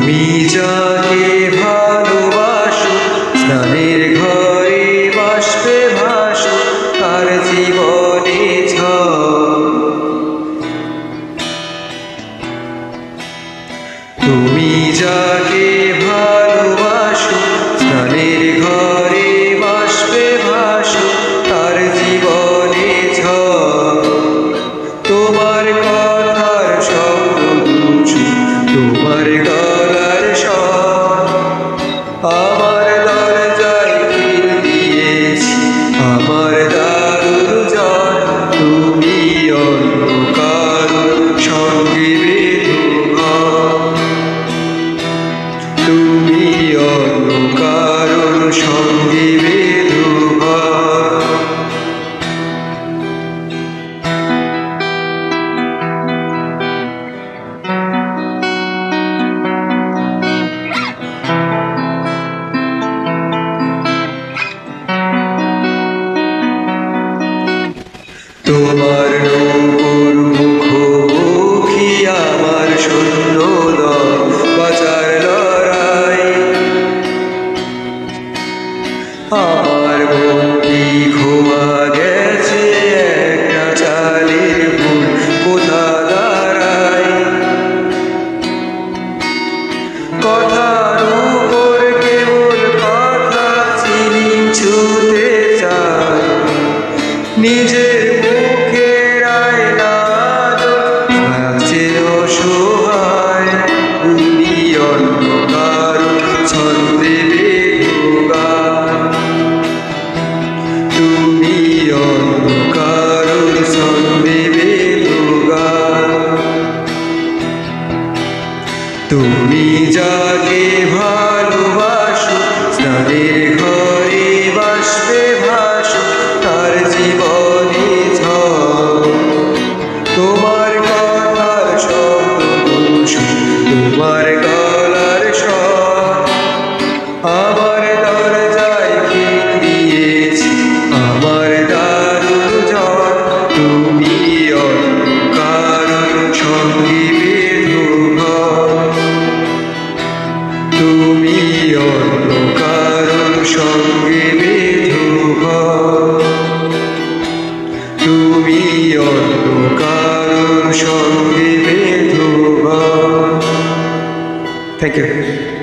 তুমি যাকে ভালোবাসো স্নানের ঘরে বাষ্পে ভাসো তার জীবনে তুমি যাকে ভালোবাসো স্নানের ঘরে বাষ্পে ভাসো তার জীবনে তোমার কথার শব্দ তোমার গলার স্বর আমার দরজায় খিল দিয়েছি আমার দারুণ জ্বর তুমি অন্ধকার সঙ্গে তুমি অন্ধকার সঙ্গে তোমার নূপুর মুখোমুখি আমার শূন্য বাঁচার লড়াই আমার বন্দি খোয়া গেছে একটা চালের ফুল কোথা দাঁড়ায় কথার উপর কেবল কথা চিনি ছুতে চায় নিজের মুখের আয়না আছে অসহায় তুমি অন্ধকার ছন্দে বেহুগান তুমি অন্ধকার ছন্দে বেহুগান তুমি যাকে ভালোবাসো স্নানের ঘরে বাষ্পে ভাসো তার জীবনে তোমার কথার শব্দ তোমার গলার স্বর আমার দরজায় খিল দিয়েছি আমার দারুণ জ্বর তুমি অন্ধকার সঙ্গে তুমি অন্ধকার সঙ্গে তুমি অন্ধকার সঙ্গে থ্যাংক ইউ।